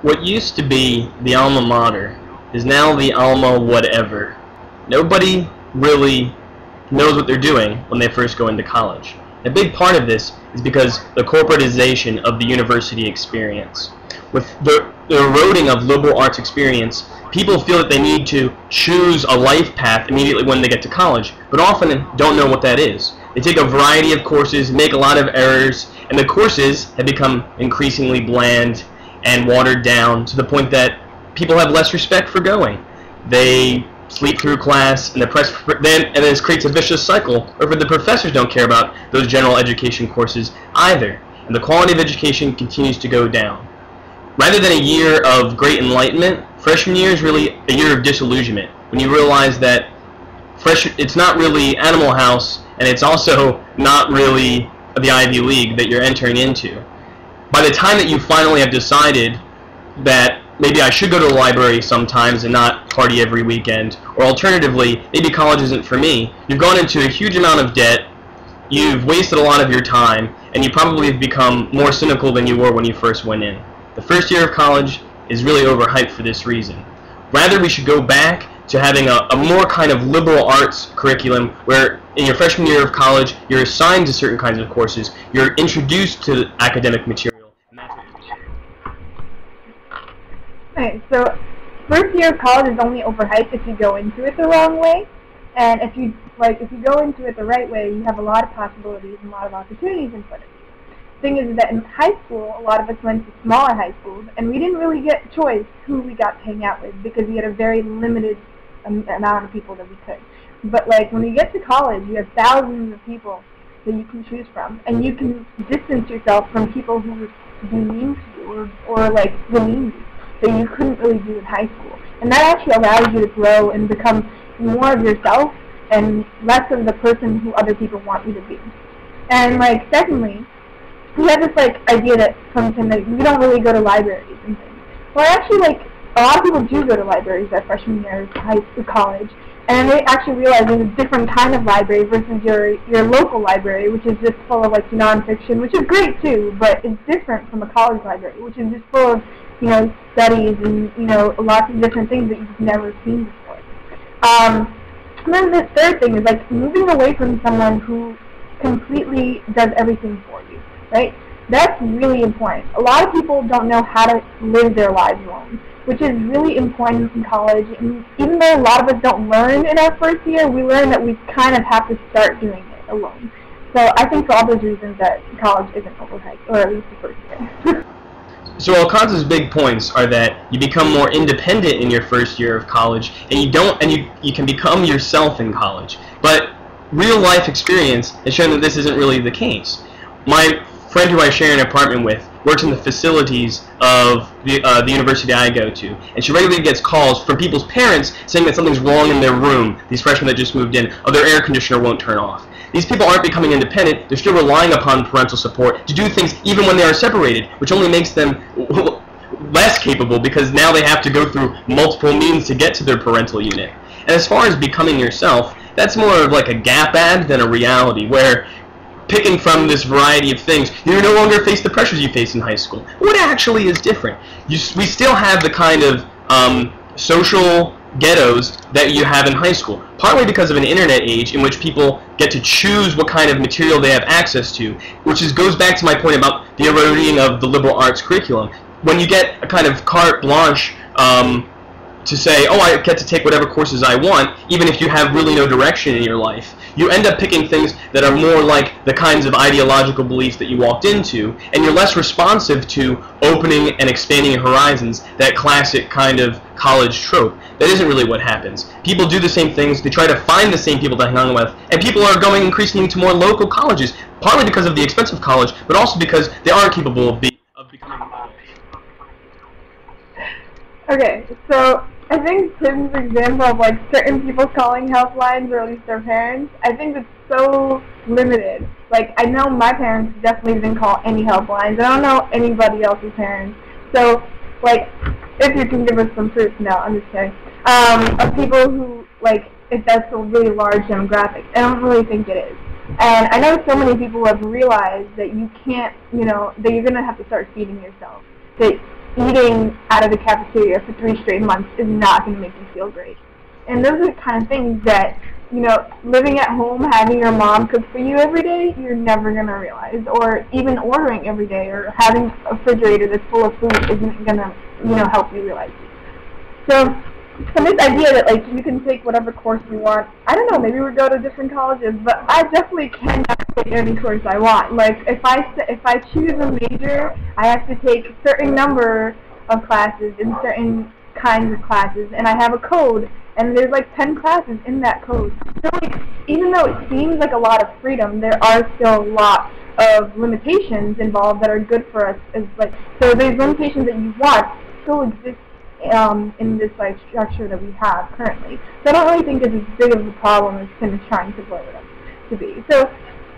What used to be the alma mater is now the alma whatever. Nobody really knows what they're doing when they first go into college. A big part of this is because the corporatization of the university experience. With the eroding of liberal arts experience, people feel that they need to choose a life path immediately when they get to college, but often don't know what that is. They take a variety of courses, make a lot of errors, and the courses have become increasingly bland and watered down to the point that people have less respect for going. They sleep through class, and then this creates a vicious cycle where the professors don't care about those general education courses either, and the quality of education continues to go down. Rather than a year of great enlightenment, freshman year is really a year of disillusionment, when you realize that it's not really Animal House, and it's also not really the Ivy League that you're entering into. By the time that you finally have decided that maybe I should go to the library sometimes and not party every weekend, or alternatively, maybe college isn't for me, you've gone into a huge amount of debt, you've wasted a lot of your time, and you probably have become more cynical than you were when you first went in. The first year of college is really overhyped for this reason. Rather, we should go back to having a more kind of liberal arts curriculum where in your freshman year of college, you're assigned to certain kinds of courses, you're introduced to academic material. Okay, so first year of college is only overhyped if you go into it the wrong way, and if you go into it the right way, you have a lot of possibilities and a lot of opportunities in front of you. The thing is that in high school, a lot of us went to smaller high schools, and we didn't really get choice who we got to hang out with because we had a very limited amount of people that we could. But like when you get to college, you have thousands of people that you can choose from, and you can distance yourself from people who would be mean to you or like demean you that you couldn't really do in high school. And that actually allows you to grow and become more of yourself and less of the person who other people want you to be. And like secondly, we have this like idea that comes in that we don't really go to libraries and things. Well, actually, like a lot of people do go to libraries at freshman year of high school, college, and they actually realize there's a different kind of library versus your local library, which is just full of like nonfiction, which is great too, but it's different from a college library, which is just full of studies and lots of different things that you've never seen before. And then the third thing is like moving away from someone who completely does everything for you, right? That's really important. A lot of people don't know how to live their lives alone, which is really important in college. And even though a lot of us don't learn in our first year, we learn that we kind of have to start doing it alone. So I think for all those reasons that college isn't overhyped, or at least the first year. So Alcanza's big points are that you become more independent in your first year of college, and you can become yourself in college. But real life experience has shown that this isn't really the case. My friend who I share an apartment with works in the facilities of the university I go to, and she regularly gets calls from people's parents saying that something's wrong in their room, these freshmen that just moved in, or their air conditioner won't turn off. These people aren't becoming independent, they're still relying upon parental support to do things even when they are separated, which only makes them less capable because now they have to go through multiple means to get to their parental unit. And as far as becoming yourself, that's more of like a gap ad than a reality, where picking from this variety of things, you no longer face the pressures you face in high school. What actually is different? We still have the kind of social ghettos that you have in high school, partly because of an internet age in which people get to choose what kind of material they have access to, which goes back to my point about the eroding of the liberal arts curriculum. When you get a kind of carte blanche to say, oh, I get to take whatever courses I want, even if you have really no direction in your life, you end up picking things that are more like the kinds of ideological beliefs that you walked into, and you're less responsive to opening and expanding your horizons, that classic kind of college trope. That isn't really what happens. People do the same things, they try to find the same people to hang on with, and people are going increasingly to more local colleges, partly because of the expense of college, but also because they aren't capable of becoming adults. Okay, so I think Tim's example of like certain people calling helplines, or at least their parents, I think it's so limited. Like I know my parents definitely didn't call any helplines. I don't know anybody else's parents. So like if you can give us some proof, no, I'm just kidding. Of people who like if that's a really large demographic. I don't really think it is. And I know so many people have realized that you can't, that you're gonna have to start feeding yourself. That eating out of the cafeteria for 3 straight months is not going to make you feel great. And those are the kind of things that, you know, living at home, having your mom cook for you every day, you're never going to realize. Or even ordering every day or having a refrigerator that's full of food isn't going to, you know, help you realize it. So this idea that, like, you can take whatever course you want, I don't know, maybe we go to different colleges, but I definitely cannot take any course I want. Like, if I choose a major, I have to take a certain number of classes in certain kinds of classes, and I have a code, and there's like 10 classes in that code. So, like, even though it seems like a lot of freedom, there are still a lot of limitations involved that are good for us. So these limitations that you want still exist in this, like, structure that we have currently. So I don't really think it's as big of a problem as Tim is trying to blow it up to be. So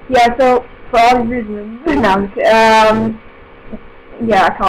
yeah, so for all these reasons, no, yeah, college.